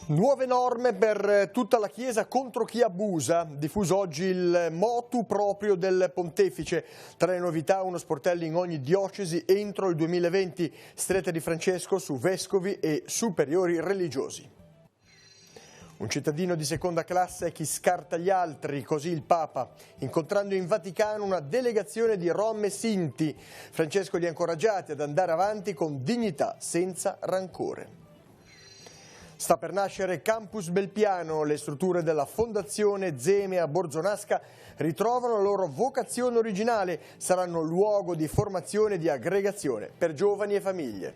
Nuove norme per tutta la Chiesa contro chi abusa. Diffuso oggi il motu proprio del Pontefice. Tra le novità uno sportello in ogni diocesi entro il 2020. Strette di Francesco su vescovi e superiori religiosi. Un cittadino di seconda classe è chi scarta gli altri, così il Papa, incontrando in Vaticano una delegazione di Rom e Sinti. Francesco li ha incoraggiati ad andare avanti con dignità, senza rancore. Sta per nascere Campus Belpiano, le strutture della Fondazione Zeme a Borzonasca ritrovano la loro vocazione originale, saranno luogo di formazione e di aggregazione per giovani e famiglie.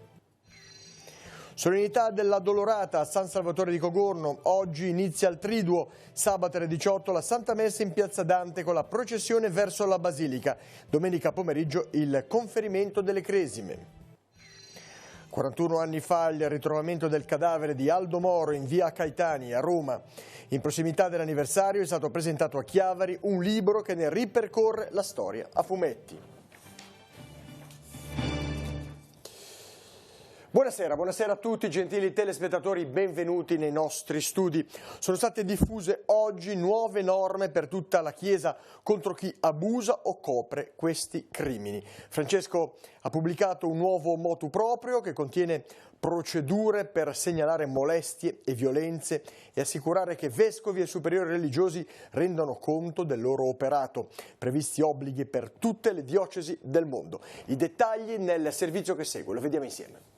Solennità dell'Addolorata a San Salvatore di Cogorno, oggi inizia il Triduo, sabato alle 18 la Santa Messa in Piazza Dante con la processione verso la Basilica, domenica pomeriggio il conferimento delle cresime. 41 anni fa il ritrovamento del cadavere di Aldo Moro in via Caetani a Roma. In prossimità dell'anniversario è stato presentato a Chiavari un libro che ne ripercorre la storia a fumetti. Buonasera a tutti gentili telespettatori, benvenuti nei nostri studi. Sono state diffuse oggi nuove norme per tutta la Chiesa contro chi abusa o copre questi crimini. Francesco ha pubblicato un nuovo motu proprio che contiene procedure per segnalare molestie e violenze e assicurare che vescovi e superiori religiosi rendano conto del loro operato. Previsti obblighi per tutte le diocesi del mondo. I dettagli nel servizio che segue, lo vediamo insieme.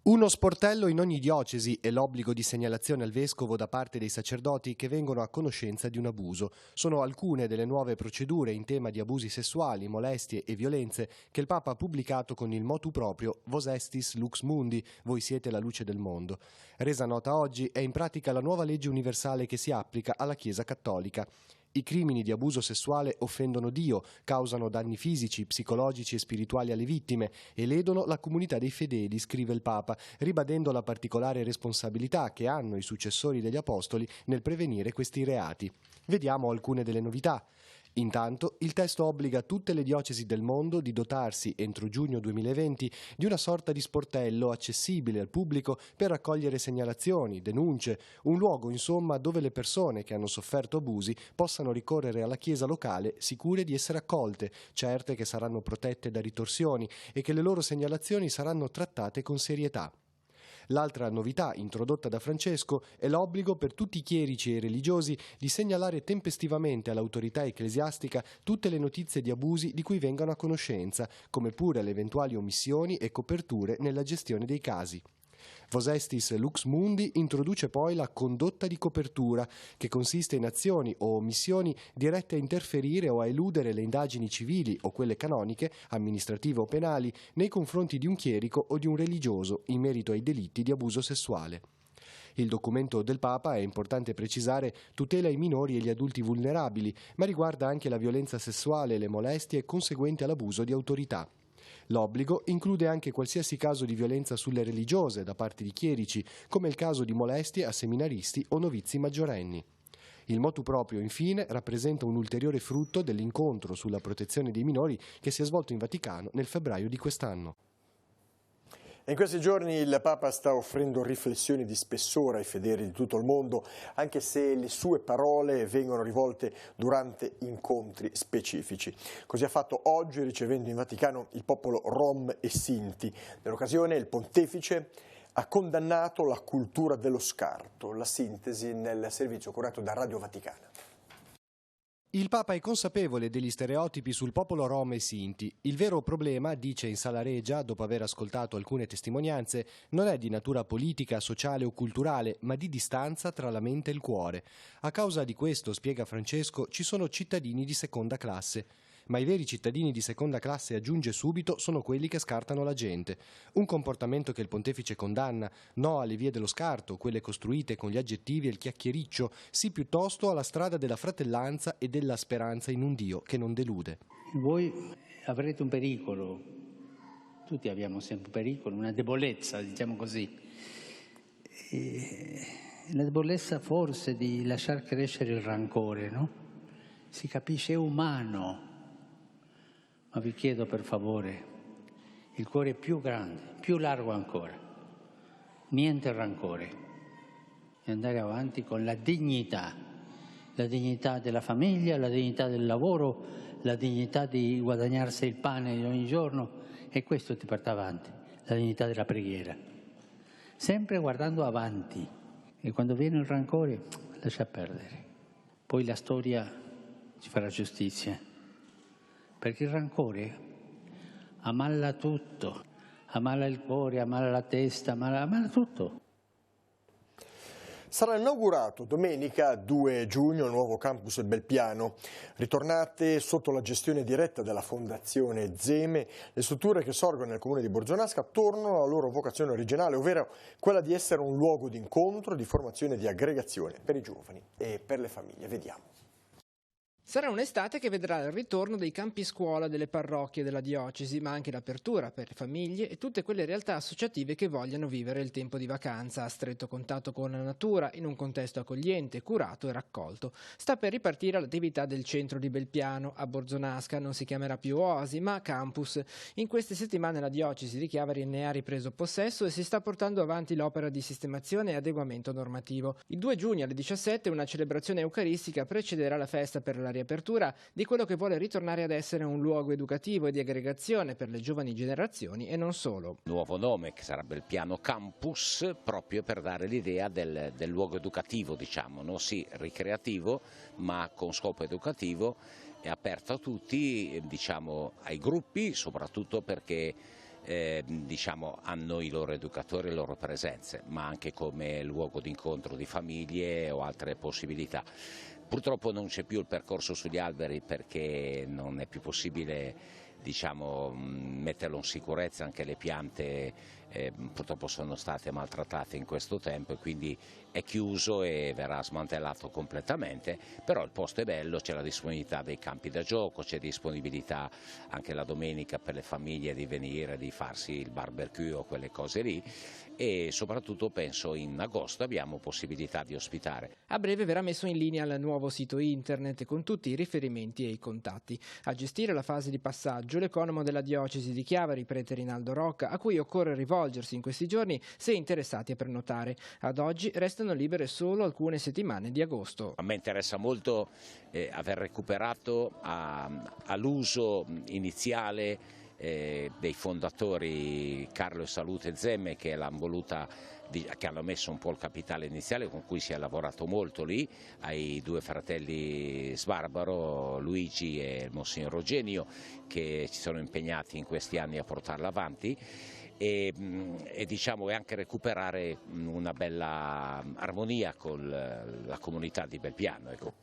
Uno sportello in ogni diocesi e l'obbligo di segnalazione al vescovo da parte dei sacerdoti che vengono a conoscenza di un abuso. Sono alcune delle nuove procedure in tema di abusi sessuali, molestie e violenze che il Papa ha pubblicato con il motu proprio Vos estis lux mundi, voi siete la luce del mondo. Resa nota oggi è in pratica la nuova legge universale che si applica alla Chiesa cattolica. I crimini di abuso sessuale offendono Dio, causano danni fisici, psicologici e spirituali alle vittime e ledono la comunità dei fedeli, scrive il Papa, ribadendo la particolare responsabilità che hanno i successori degli apostoli nel prevenire questi reati. Vediamo alcune delle novità. Intanto, il testo obbliga tutte le diocesi del mondo di dotarsi, entro giugno 2020, di una sorta di sportello accessibile al pubblico per raccogliere segnalazioni, denunce, un luogo insomma dove le persone che hanno sofferto abusi possano ricorrere alla chiesa locale sicure di essere accolte, certe che saranno protette da ritorsioni e che le loro segnalazioni saranno trattate con serietà. L'altra novità introdotta da Francesco è l'obbligo per tutti i chierici e religiosi di segnalare tempestivamente all'autorità ecclesiastica tutte le notizie di abusi di cui vengano a conoscenza, come pure le eventuali omissioni e coperture nella gestione dei casi. Vos estis lux mundi introduce poi la condotta di copertura, che consiste in azioni o omissioni dirette a interferire o a eludere le indagini civili o quelle canoniche, amministrative o penali, nei confronti di un chierico o di un religioso in merito ai delitti di abuso sessuale. Il documento del Papa, è importante precisare, tutela i minori e gli adulti vulnerabili, ma riguarda anche la violenza sessuale e le molestie conseguenti all'abuso di autorità. L'obbligo include anche qualsiasi caso di violenza sulle religiose da parte di chierici, come il caso di molestie a seminaristi o novizi maggiorenni. Il motu proprio, infine, rappresenta un ulteriore frutto dell'incontro sulla protezione dei minori che si è svolto in Vaticano nel febbraio di quest'anno. In questi giorni il Papa sta offrendo riflessioni di spessore ai fedeli di tutto il mondo, anche se le sue parole vengono rivolte durante incontri specifici. Così ha fatto oggi ricevendo in Vaticano il popolo Rom e Sinti. Nell'occasione il Pontefice ha condannato la cultura dello scarto, la sintesi nel servizio curato da Radio Vaticana. Il Papa è consapevole degli stereotipi sul popolo Rom e Sinti. Il vero problema, dice in Sala Regia, dopo aver ascoltato alcune testimonianze, non è di natura politica, sociale o culturale, ma di distanza tra la mente e il cuore. A causa di questo, spiega Francesco, ci sono cittadini di seconda classe. Ma i veri cittadini di seconda classe, aggiunge subito, sono quelli che scartano la gente. Un comportamento che il Pontefice condanna, no alle vie dello scarto, quelle costruite con gli aggettivi e il chiacchiericcio, sì piuttosto alla strada della fratellanza e della speranza in un Dio che non delude. Voi avrete un pericolo, tutti abbiamo sempre un pericolo, una debolezza, diciamo così. La debolezza forse di lasciar crescere il rancore, no? Si capisce, è umano. Ma vi chiedo per favore, il cuore più grande, più largo ancora, niente rancore, e andare avanti con la dignità della famiglia, la dignità del lavoro, la dignità di guadagnarsi il pane di ogni giorno, e questo ti porta avanti, la dignità della preghiera. Sempre guardando avanti, e quando viene il rancore lascia perdere. Poi la storia ci farà giustizia, perché il rancore ammala tutto, ammala il cuore, ammala la testa, ammala tutto. Sarà inaugurato domenica 2 giugno il nuovo campus Belpiano. Ritornate sotto la gestione diretta della Fondazione Zeme, le strutture che sorgono nel comune di Borzonasca tornano alla loro vocazione originale, ovvero quella di essere un luogo di incontro, di formazione e di aggregazione per i giovani e per le famiglie. Vediamo. Sarà un'estate che vedrà il ritorno dei campi scuola delle parrocchie della diocesi, ma anche l'apertura per le famiglie e tutte quelle realtà associative che vogliano vivere il tempo di vacanza a stretto contatto con la natura, in un contesto accogliente, curato e raccolto. Sta per ripartire l'attività del centro di Belpiano. A Borzonasca non si chiamerà più Oasi, ma Campus. In queste settimane la diocesi di Chiavari ne ha ripreso possesso e si sta portando avanti l'opera di sistemazione e adeguamento normativo. Il 2 giugno alle 17 una celebrazione eucaristica precederà la festa per la riapertura di quello che vuole ritornare ad essere un luogo educativo e di aggregazione per le giovani generazioni e non solo. Nuovo nome che sarà Belpiano Campus, proprio per dare l'idea del luogo educativo, diciamo, no? Sì, ricreativo, ma con scopo educativo, è aperto a tutti, diciamo, ai gruppi, soprattutto perché diciamo, hanno i loro educatori e le loro presenze, ma anche come luogo di incontro di famiglie o altre possibilità. Purtroppo non c'è più il percorso sugli alberi perché non è più possibile, diciamo, metterlo in sicurezza, anche le piante purtroppo sono state maltrattate in questo tempo e quindi è chiuso e verrà smantellato completamente, però il posto è bello, c'è la disponibilità dei campi da gioco, c'è disponibilità anche la domenica per le famiglie di venire, di farsi il barbecue o quelle cose lì, e soprattutto penso in agosto abbiamo possibilità di ospitare. A breve verrà messo in linea il nuovo sito internet con tutti i riferimenti e i contatti. A gestire la fase di passaggio l'economo della diocesi di Chiavari, prete Rinaldo Rocca, a cui occorre rivolgersi in questi giorni se interessati a prenotare. Ad oggi restano libere solo alcune settimane di agosto. A me interessa molto aver recuperato all'uso iniziale dei fondatori Carlo e Salute Zeme, che hanno messo un po' il capitale iniziale con cui si è lavorato molto lì, ai due fratelli Sbarbaro, Luigi e Monsignor Eugenio, che ci sono impegnati in questi anni a portarla avanti. E diciamo, e anche recuperare una bella armonia con la comunità di Belpiano. Ecco.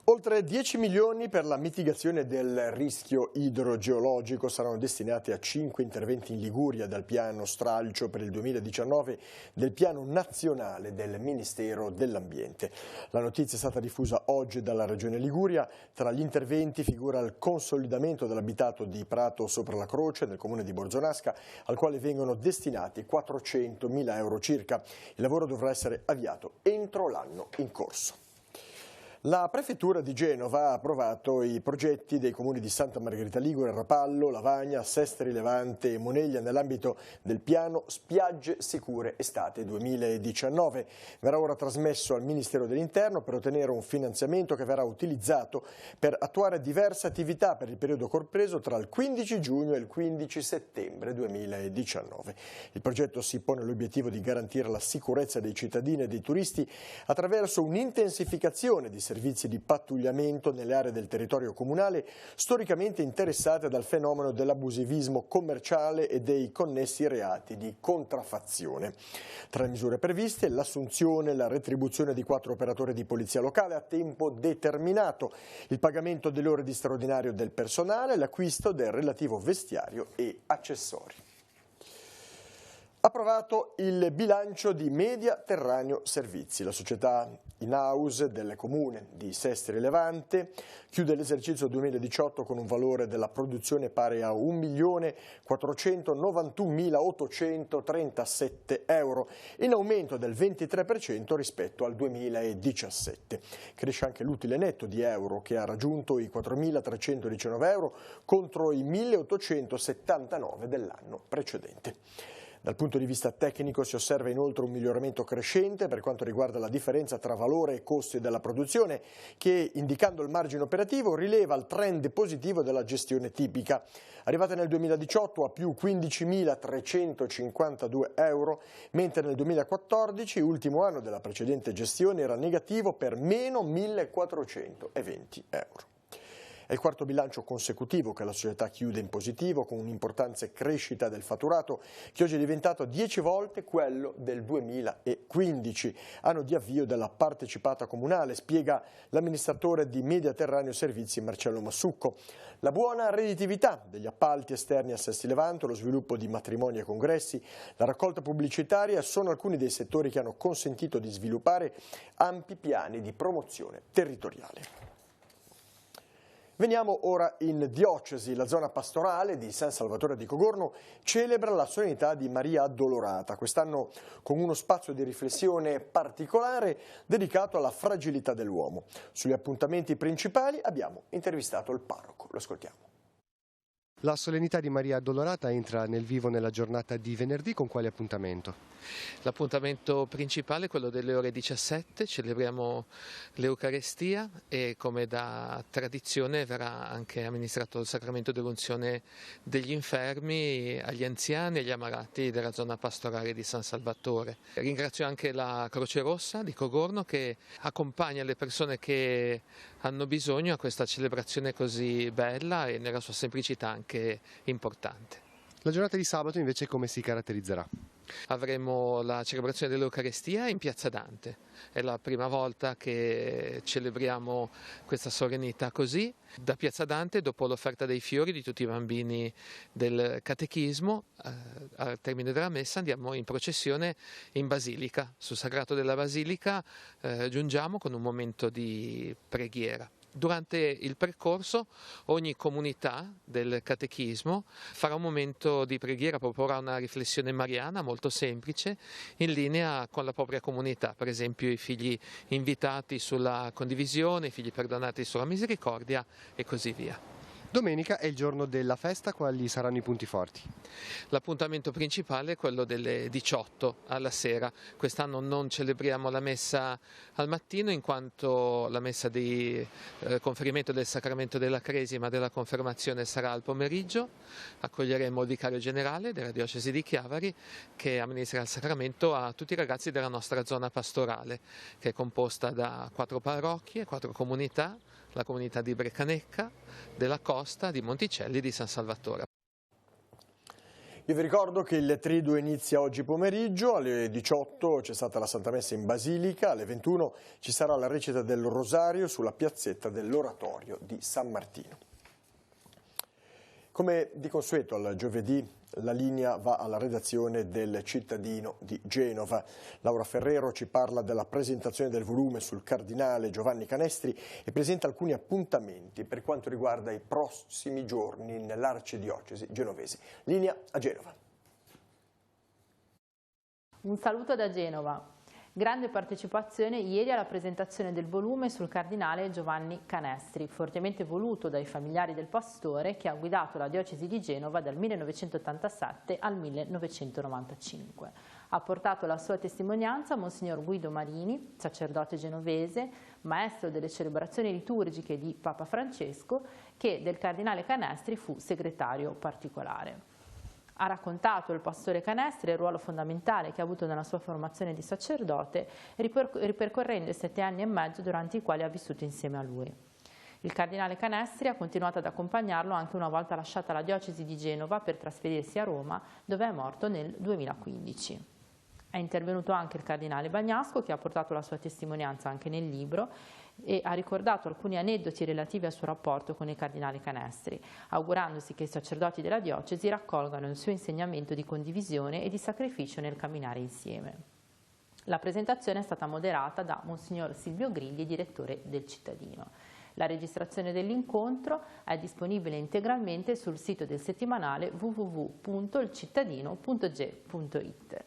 Oltre 10 milioni per la mitigazione del rischio idrogeologico saranno destinati a 5 interventi in Liguria dal piano stralcio per il 2019 del piano nazionale del Ministero dell'Ambiente. La notizia è stata diffusa oggi dalla Regione Liguria. Tra gli interventi figura il consolidamento dell'abitato di Prato sopra la Croce nel comune di Borzonasca, al quale vengono destinati 400.000 euro circa. Il lavoro dovrà essere avviato entro l'anno in corso. La Prefettura di Genova ha approvato i progetti dei comuni di Santa Margherita Ligure, Rapallo, Lavagna, Sestri Levante e Moneglia nell'ambito del piano Spiagge Sicure Estate 2019. Verrà ora trasmesso al Ministero dell'Interno per ottenere un finanziamento che verrà utilizzato per attuare diverse attività per il periodo compreso tra il 15 giugno e il 15 settembre 2019. Il progetto si pone l'obiettivo di garantire la sicurezza dei cittadini e dei turisti attraverso un'intensificazione di servizi di pattugliamento nelle aree del territorio comunale storicamente interessate dal fenomeno dell'abusivismo commerciale e dei connessi reati di contraffazione. Tra le misure previste l'assunzione e la retribuzione di 4 operatori di polizia locale a tempo determinato, il pagamento delle ore di straordinario del personale e l'acquisto del relativo vestiario e accessori. Approvato il bilancio di Mediterraneo Servizi. La società in-house del comune di Sestri Levante chiude l'esercizio 2018 con un valore della produzione pari a 1.491.837 euro, in aumento del 23% rispetto al 2017. Cresce anche l'utile netto di euro, che ha raggiunto i 4.319 euro contro i 1.879 dell'anno precedente. Dal punto di vista tecnico si osserva inoltre un miglioramento crescente per quanto riguarda la differenza tra valore e costi della produzione che, indicando il margine operativo, rileva il trend positivo della gestione tipica, arrivata nel 2018 a più 15.352 euro, mentre nel 2014, ultimo anno della precedente gestione, era negativo per meno 1.420 euro. È il quarto bilancio consecutivo che la società chiude in positivo, con un'importante crescita del fatturato che oggi è diventato 10 volte quello del 2015, anno di avvio della partecipata comunale, spiega l'amministratore di Mediterraneo Servizi Marcello Massucco. La buona redditività degli appalti esterni a Sesti Levanto, lo sviluppo di matrimoni e congressi, la raccolta pubblicitaria sono alcuni dei settori che hanno consentito di sviluppare ampi piani di promozione territoriale. Veniamo ora in diocesi. La zona pastorale di San Salvatore di Cogorno celebra la solennità di Maria Addolorata, quest'anno con uno spazio di riflessione particolare dedicato alla fragilità dell'uomo. Sugli appuntamenti principali abbiamo intervistato il parroco. Lo ascoltiamo. La solennità di Maria Addolorata entra nel vivo nella giornata di venerdì con quale appuntamento? L'appuntamento principale è quello delle ore 17, celebriamo l'Eucarestia e come da tradizione verrà anche amministrato il sacramento dell'unzione degli infermi agli anziani e agli ammalati della zona pastorale di San Salvatore. Ringrazio anche la Croce Rossa di Cogorno che accompagna le persone che hanno bisogno a questa celebrazione così bella e nella sua semplicità anche importante. La giornata di sabato invece come si caratterizzerà? Avremo la celebrazione dell'Eucarestia in Piazza Dante, è la prima volta che celebriamo questa solennità così. Da Piazza Dante, dopo l'offerta dei fiori di tutti i bambini del catechismo, al termine della messa andiamo in processione in Basilica. Sul Sagrato della Basilica giungiamo con un momento di preghiera. Durante il percorso ogni comunità del catechismo farà un momento di preghiera, proporrà una riflessione mariana molto semplice in linea con la propria comunità, per esempio i figli invitati sulla condivisione, i figli perdonati sulla misericordia e così via. Domenica è il giorno della festa, quali saranno i punti forti? L'appuntamento principale è quello delle 18 alla sera. Quest'anno non celebriamo la messa al mattino in quanto la messa di conferimento del sacramento della Cresima della confermazione sarà al pomeriggio. Accoglieremo il vicario generale della diocesi di Chiavari che amministrerà il sacramento a tutti i ragazzi della nostra zona pastorale, che è composta da 4 parrocchie, 4 comunità, la comunità di Brecanecca, della Costa, di Monticelli e di San Salvatore. Io vi ricordo che il Triduo inizia oggi pomeriggio, alle 18 c'è stata la Santa Messa in Basilica, alle 21 ci sarà la recita del Rosario sulla piazzetta dell'Oratorio di San Martino. Come di consueto al giovedì la linea va alla redazione del Cittadino di Genova. Laura Ferrero ci parla della presentazione del volume sul cardinale Giovanni Canestri e presenta alcuni appuntamenti per quanto riguarda i prossimi giorni nell'arcidiocesi genovese. Linea a Genova. Un saluto da Genova. Grande partecipazione ieri alla presentazione del volume sul cardinale Giovanni Canestri, fortemente voluto dai familiari del pastore che ha guidato la diocesi di Genova dal 1987 al 1995. Ha portato la sua testimonianza Monsignor Guido Marini, sacerdote genovese, maestro delle celebrazioni liturgiche di Papa Francesco, che del cardinale Canestri fu segretario particolare. Ha raccontato il pastore Canestri il ruolo fondamentale che ha avuto nella sua formazione di sacerdote, ripercorrendo i 7 anni e mezzo durante i quali ha vissuto insieme a lui. Il cardinale Canestri ha continuato ad accompagnarlo anche una volta lasciata la diocesi di Genova per trasferirsi a Roma, dove è morto nel 2015. È intervenuto anche il cardinale Bagnasco, che ha portato la sua testimonianza anche nel libro e ha ricordato alcuni aneddoti relativi al suo rapporto con il cardinale Canestri, augurandosi che i sacerdoti della diocesi raccolgano il suo insegnamento di condivisione e di sacrificio nel camminare insieme. La presentazione è stata moderata da Monsignor Silvio Grilli, direttore del Cittadino. La registrazione dell'incontro è disponibile integralmente sul sito del settimanale www.ilcittadino.ge.it.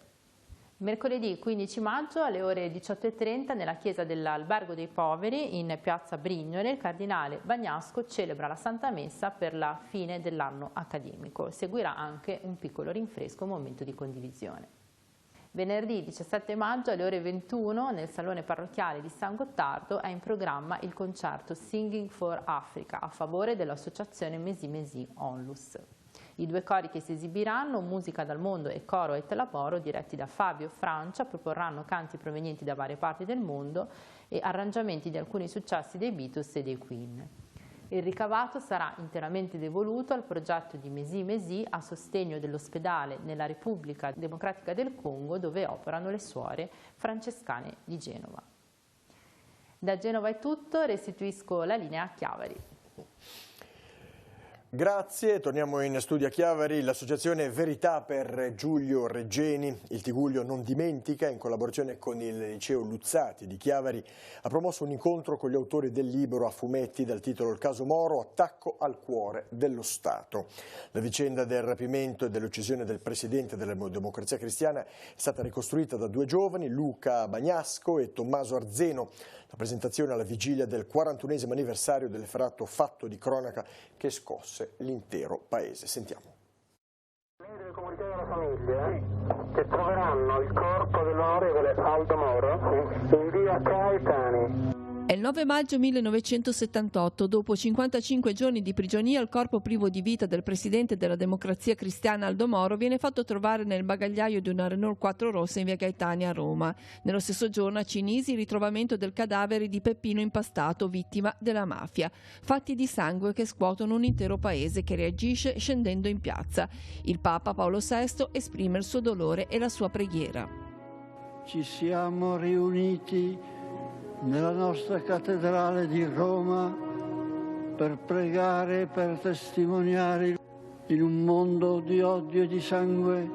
Mercoledì 15 maggio alle ore 18:30 nella chiesa dell'Albergo dei Poveri in piazza Brignole il cardinale Bagnasco celebra la Santa Messa per la fine dell'anno accademico. Seguirà anche un piccolo rinfresco, un momento di condivisione. Venerdì 17 maggio alle ore 21 nel Salone Parrocchiale di San Gottardo è in programma il concerto Singing for Africa a favore dell'associazione Mesi Mesi Onlus. I due cori che si esibiranno, Musica dal Mondo e Coro et Laboro, diretti da Fabio Francia, proporranno canti provenienti da varie parti del mondo e arrangiamenti di alcuni successi dei Beatles e dei Queen. Il ricavato sarà interamente devoluto al progetto di Mesi Mesi a sostegno dell'ospedale nella Repubblica Democratica del Congo, dove operano le suore francescane di Genova. Da Genova è tutto, restituisco la linea a Chiavari. Grazie, torniamo in studio a Chiavari. L'associazione Verità per Giulio Regeni, il Tigullio non dimentica, in collaborazione con il liceo Luzzati di Chiavari, ha promosso un incontro con gli autori del libro a fumetti dal titolo Il caso Moro, attacco al cuore dello Stato. La vicenda del rapimento e dell'uccisione del presidente della Democrazia Cristiana è stata ricostruita da due giovani, Luca Bagnasco e Tommaso Arzeno. La presentazione alla vigilia del 41esimo anniversario dell'efferato fatto di cronaca che scosse l'intero paese. Sentiamo. Le comunità della famiglia che troveranno il corpo dell'onorevole Aldo Moro in via Caetani. È il 9 maggio 1978, dopo 55 giorni di prigionia, il corpo privo di vita del presidente della Democrazia Cristiana Aldo Moro viene fatto trovare nel bagagliaio di una Renault 4 rossa in via Gaetani a Roma. Nello stesso giorno a Cinisi il ritrovamento del cadavere di Peppino Impastato, vittima della mafia. Fatti di sangue che scuotono un intero paese che reagisce scendendo in piazza. Il Papa Paolo VI esprime il suo dolore e la sua preghiera. Ci siamo riuniti nella nostra cattedrale di Roma per pregare, per testimoniare in un mondo di odio e di sangue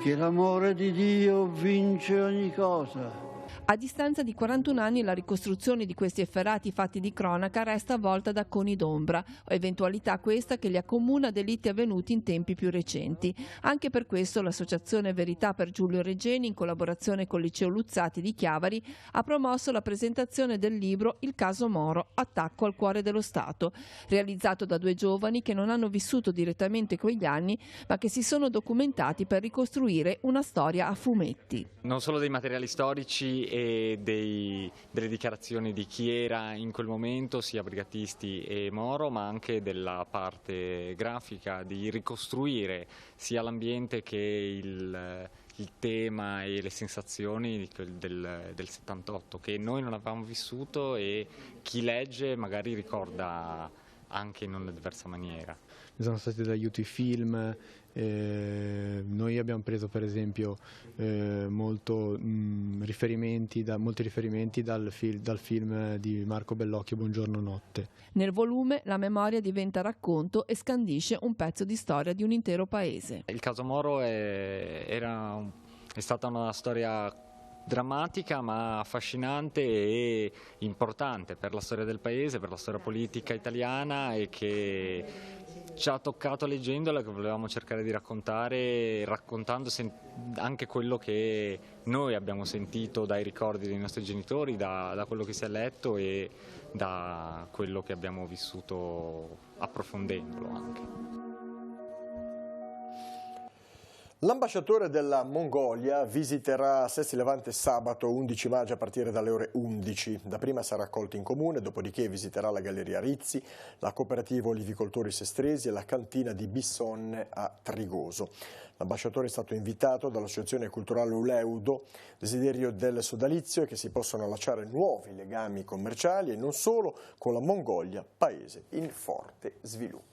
che l'amore di Dio vince ogni cosa. A distanza di 41 anni la ricostruzione di questi efferati fatti di cronaca resta avvolta da coni d'ombra, eventualità questa che li accomuna a delitti avvenuti in tempi più recenti. Anche per questo l'associazione Verità per Giulio Regeni, in collaborazione col liceo Luzzati di Chiavari, ha promosso la presentazione del libro Il caso Moro, attacco al cuore dello Stato, realizzato da due giovani che non hanno vissuto direttamente quegli anni, ma che si sono documentati per ricostruire una storia a fumetti. Non solo dei materiali storici e delle dichiarazioni di chi era in quel momento, sia Brigatisti e Moro, ma anche della parte grafica, di ricostruire sia l'ambiente che il tema e le sensazioni del 78, che noi non avevamo vissuto e chi legge magari ricorda anche in una diversa maniera. Ci sono stati d'aiuto i film, noi abbiamo preso per esempio molti riferimenti dal film di Marco Bellocchio, Buongiorno Notte. Nel volume la memoria diventa racconto e scandisce un pezzo di storia di un intero paese. Il caso Moro è stata una storia drammatica ma affascinante e importante per la storia del paese, per la storia politica italiana, e che ci ha toccato leggendola, che volevamo cercare di raccontare, raccontando anche quello che noi abbiamo sentito dai ricordi dei nostri genitori, da quello che si è letto e da quello che abbiamo vissuto approfondendolo anche. L'ambasciatore della Mongolia visiterà Sesti Levante sabato 11 maggio a partire dalle ore 11. Dapprima sarà accolto in comune, dopodiché visiterà la Galleria Rizzi, la cooperativa Olivicoltori Sestresi e la cantina di Bissonne a Trigoso. L'ambasciatore è stato invitato dall'Associazione Culturale Uleudo, desiderio del sodalizio è che si possano allacciare nuovi legami commerciali e non solo con la Mongolia, paese in forte sviluppo.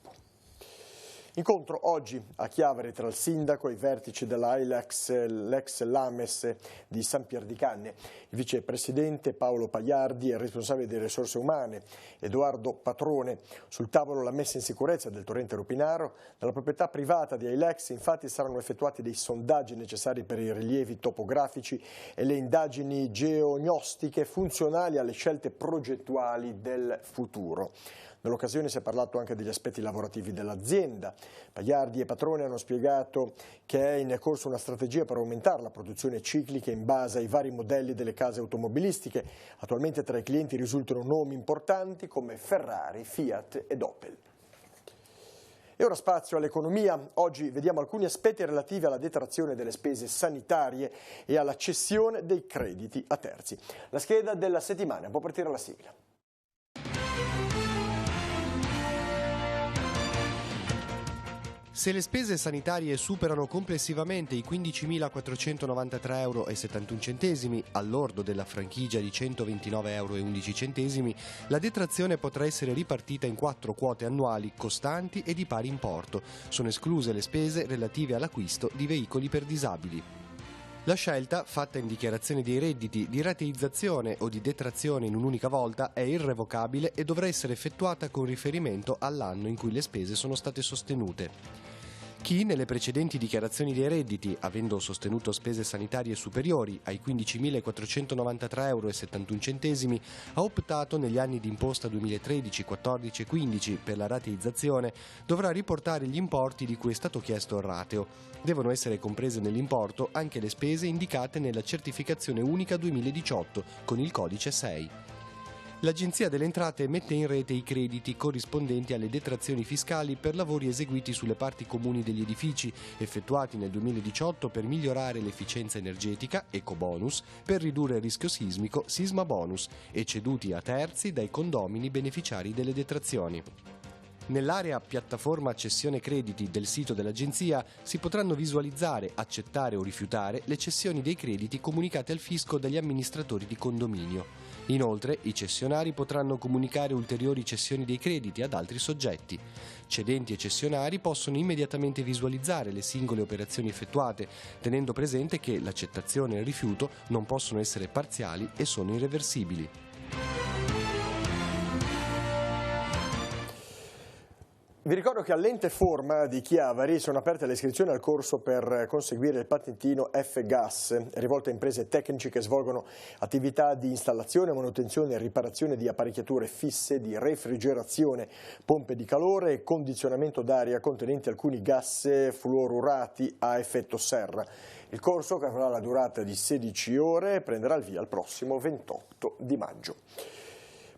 Incontro oggi a Chiavari tra il sindaco e i vertici dell'Ailex, l'ex Lames di San Pier di Canne, il vicepresidente Paolo Pagliardi e il responsabile delle risorse umane Edoardo Patrone. Sul tavolo la messa in sicurezza del torrente Rupinaro. Nella proprietà privata di Ailex infatti saranno effettuati dei sondaggi necessari per i rilievi topografici e le indagini geognostiche funzionali alle scelte progettuali del futuro. Nell'occasione si è parlato anche degli aspetti lavorativi dell'azienda. Pagliardi e Patrone hanno spiegato che è in corso una strategia per aumentare la produzione ciclica in base ai vari modelli delle case automobilistiche. Attualmente tra i clienti risultano nomi importanti come Ferrari, Fiat ed Opel. E ora spazio all'economia. Oggi vediamo alcuni aspetti relativi alla detrazione delle spese sanitarie e alla cessione dei crediti a terzi. La scheda della settimana, può partire la sigla. Se le spese sanitarie superano complessivamente i 15.493,71 euro al lordo della franchigia di 129,11 euro, la detrazione potrà essere ripartita in 4 quote annuali costanti e di pari importo. Sono escluse le spese relative all'acquisto di veicoli per disabili. La scelta, fatta in dichiarazione dei redditi, di rateizzazione o di detrazione in un'unica volta, è irrevocabile e dovrà essere effettuata con riferimento all'anno in cui le spese sono state sostenute. Chi nelle precedenti dichiarazioni dei redditi, avendo sostenuto spese sanitarie superiori ai 15.493,71 euro, ha optato negli anni di imposta 2013, 14 e 15 per la rateizzazione, dovrà riportare gli importi di cui è stato chiesto il rateo. Devono essere comprese nell'importo anche le spese indicate nella certificazione unica 2018 con il codice 6. L'Agenzia delle Entrate mette in rete i crediti corrispondenti alle detrazioni fiscali per lavori eseguiti sulle parti comuni degli edifici, effettuati nel 2018 per migliorare l'efficienza energetica, ecobonus, per ridurre il rischio sismico, sisma bonus, e ceduti a terzi dai condomini beneficiari delle detrazioni. Nell'area piattaforma cessione crediti del sito dell'Agenzia si potranno visualizzare, accettare o rifiutare le cessioni dei crediti comunicate al fisco dagli amministratori di condominio. Inoltre, i cessionari potranno comunicare ulteriori cessioni dei crediti ad altri soggetti. Cedenti e cessionari possono immediatamente visualizzare le singole operazioni effettuate, tenendo presente che l'accettazione e il rifiuto non possono essere parziali e sono irreversibili. Vi ricordo che all'Ente Forma di Chiavari sono aperte le iscrizioni al corso per conseguire il patentino F-Gas, rivolto a imprese tecnici che svolgono attività di installazione, manutenzione e riparazione di apparecchiature fisse, di refrigerazione, pompe di calore e condizionamento d'aria contenenti alcuni gas fluorurati a effetto serra. Il corso, che avrà la durata di 16 ore, prenderà il via il prossimo 28 di maggio.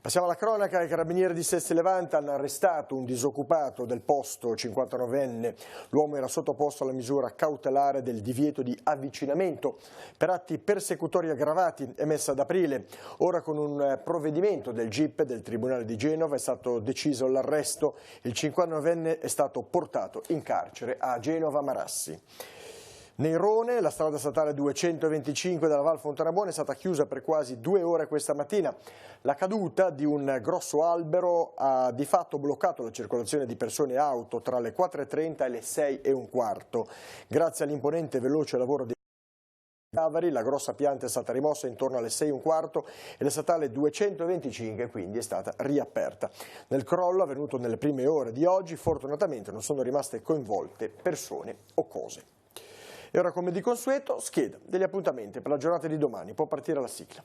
Passiamo alla cronaca. I carabinieri di Sestri Levante hanno arrestato un disoccupato del posto 59enne. L'uomo era sottoposto alla misura cautelare del divieto di avvicinamento per atti persecutori aggravati emessa ad aprile. Ora, con un provvedimento del GIP del Tribunale di Genova, è stato deciso l'arresto. Il 59enne è stato portato in carcere a Genova Marassi. Neirone, la strada statale 225 della Val Fontanabuona è stata chiusa per quasi 2 ore questa mattina. La caduta di un grosso albero ha di fatto bloccato la circolazione di persone e auto tra le 4:30 e le 6:15. Grazie all'imponente e veloce lavoro di Chiavari, la grossa pianta è stata rimossa intorno alle 6:15 e la statale 225 quindi è stata riaperta. Nel crollo avvenuto nelle prime ore di oggi, fortunatamente non sono rimaste coinvolte persone o cose. E ora, come di consueto, scheda degli appuntamenti per la giornata di domani. Può partire la sigla.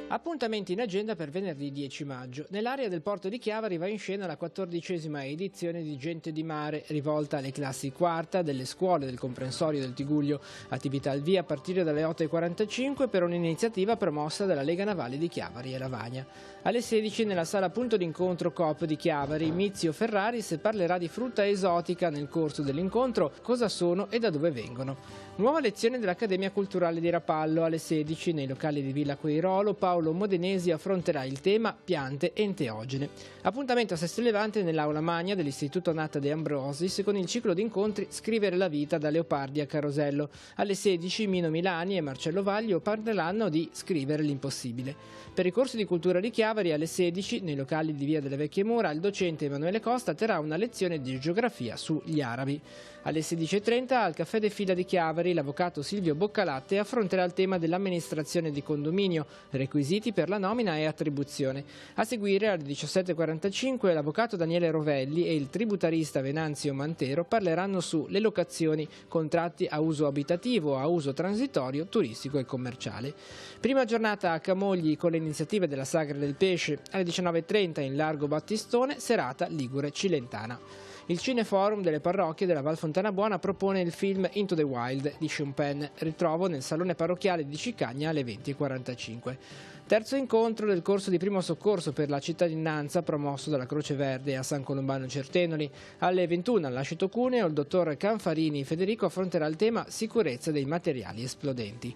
Appuntamenti in agenda per venerdì 10 maggio. Nell'area del porto di Chiavari va in scena la 14ª edizione di Gente di Mare, rivolta alle classi quarta delle scuole del comprensorio del Tigullio. Attività al via a partire dalle 8:45 per un'iniziativa promossa dalla Lega Navale di Chiavari e Lavagna. Alle 16 nella sala punto d'incontro Coop di Chiavari, Mizio Ferraris parlerà di frutta esotica. Nel corso dell'incontro cosa sono e da dove vengono. Nuova lezione dell'Accademia Culturale di Rapallo. Alle 16 nei locali di Villa Queirolo Paolo Modenesi affronterà il tema piante enteogene. Appuntamento a Sestri Levante nell'aula magna dell'Istituto Nata De Ambrosis con il ciclo di incontri Scrivere la vita da Leopardi a Carosello. Alle 16 Mino Milani e Marcello Vaglio parleranno di Scrivere l'impossibile. Per i corsi di cultura di Chiavari alle 16 nei locali di Via delle Vecchie Mura il docente Emanuele Costa terrà una lezione di geografia sugli arabi. Alle 16:30 al Caffè de Fila di Chiavari l'avvocato Silvio Boccalatte affronterà il tema dell'amministrazione di condominio, requisiti requisiti per la nomina e attribuzione. A seguire alle 17:45 l'avvocato Daniele Rovelli e il tributarista Venanzio Mantero parleranno su le locazioni, contratti a uso abitativo, a uso transitorio, turistico e commerciale. Prima giornata a Camogli con le iniziative della Sagra del Pesce, alle 19:30 in Largo Battistone, serata Ligure Cilentana. Il Cineforum delle parrocchie della Val Fontana Buona propone il film Into the Wild di Sean Penn, ritrovo nel salone parrocchiale di Cicagna alle 20:45. Terzo incontro del corso di primo soccorso per la cittadinanza promosso dalla Croce Verde a San Colombano Certenoli. Alle 21 all'Ascito Cuneo il dottor Canfarini Federico affronterà il tema sicurezza dei materiali esplodenti.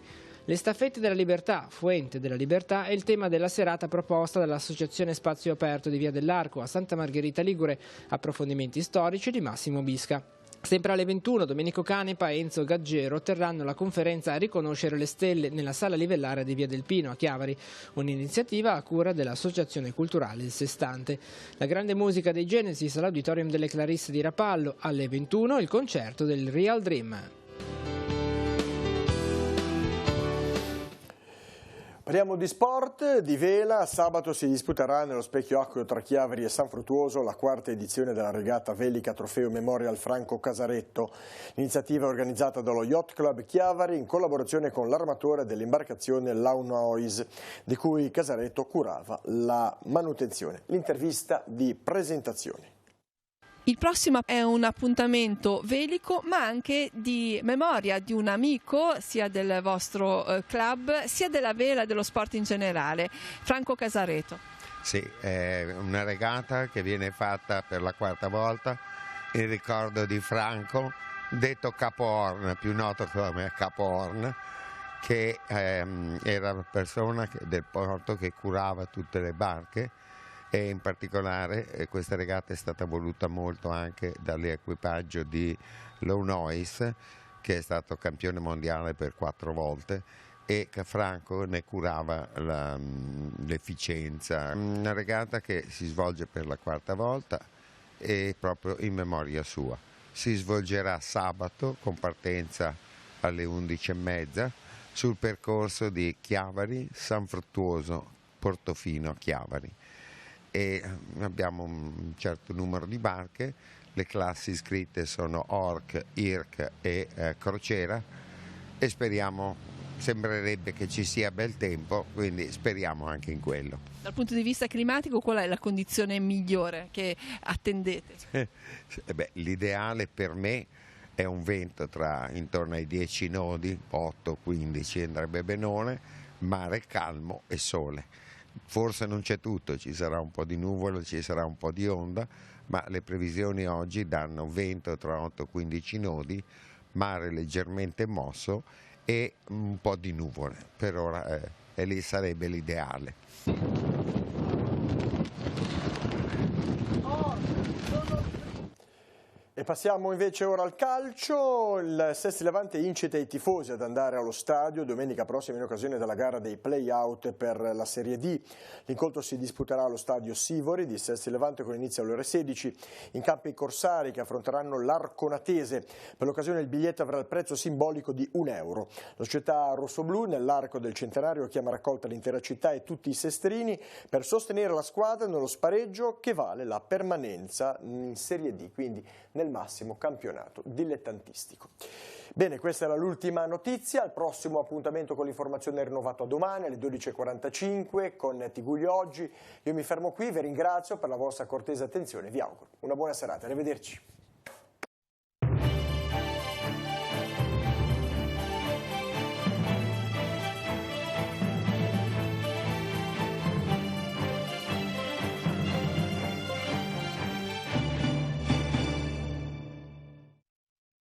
Le staffette della libertà, Fuente della Libertà, è il tema della serata proposta dall'Associazione Spazio Aperto di Via dell'Arco a Santa Margherita Ligure, approfondimenti storici di Massimo Bisca. Sempre alle 21 Domenico Canepa e Enzo Gaggero terranno la conferenza a riconoscere le stelle nella sala livellaria di Via del Pino a Chiavari, un'iniziativa a cura dell'Associazione Culturale Il Sestante. La grande musica dei Genesis all'Auditorium delle Clarisse di Rapallo, alle 21 il concerto del Real Dream. Parliamo di sport, di vela. Sabato si disputerà nello specchio acqueo tra Chiavari e San Fruttuoso la quarta edizione della regata velica Trofeo Memorial Franco Casaretto. L'iniziativa è organizzata dallo Yacht Club Chiavari in collaborazione con l'armatore dell'imbarcazione Launois, di cui Casaretto curava la manutenzione. L'intervista di presentazione. Il prossimo è un appuntamento velico ma anche di memoria di un amico sia del vostro club sia della vela e dello sport in generale, Franco Casaretto. Sì, è una regata che viene fatta per la quarta volta in ricordo di Franco, detto Caporn, più noto come Caporn, che era la persona del porto che curava tutte le barche. E in particolare questa regata è stata voluta molto anche dall'equipaggio di Launois, che è stato campione mondiale per 4 volte, e che Franco ne curava l'efficienza. Una regata che si svolge per la quarta volta e proprio in memoria sua. Si svolgerà sabato con partenza alle 11:30 sul percorso di Chiavari, San Fruttuoso, Portofino, Chiavari. E abbiamo un certo numero di barche, le classi iscritte sono Orc, IRC e Crociera e speriamo, sembrerebbe che ci sia bel tempo, quindi speriamo anche in quello. Dal punto di vista climatico qual è la condizione migliore che attendete? L'ideale per me è un vento intorno ai 10 nodi, 8-15 andrebbe benone, mare calmo e sole. Forse non c'è tutto, ci sarà un po' di nuvolo, ci sarà un po' di onda, ma le previsioni oggi danno vento tra 8-15 nodi, mare leggermente mosso e un po' di nuvole. Per ora e lì sarebbe l'ideale. E passiamo invece ora al calcio. Il Sestri Levante incita i tifosi ad andare allo stadio domenica prossima in occasione della gara dei play-out per la Serie D. L'incontro si disputerà allo stadio Sivori di Sestri Levante con inizio alle ore 16. In campo i corsari che affronteranno l'Arconatese. Per l'occasione il biglietto avrà il prezzo simbolico di €1. La società rossoblù nell'arco del centenario chiama raccolta l'intera città e tutti i sestrini per sostenere la squadra nello spareggio che vale la permanenza in Serie D, quindi nel massimo campionato dilettantistico. Bene, questa era l'ultima notizia. Il prossimo appuntamento con l'informazione è rinnovato a domani alle 12:45 con Tiguglio Oggi. Io mi fermo qui, vi ringrazio per la vostra cortese attenzione, vi auguro una buona serata, arrivederci.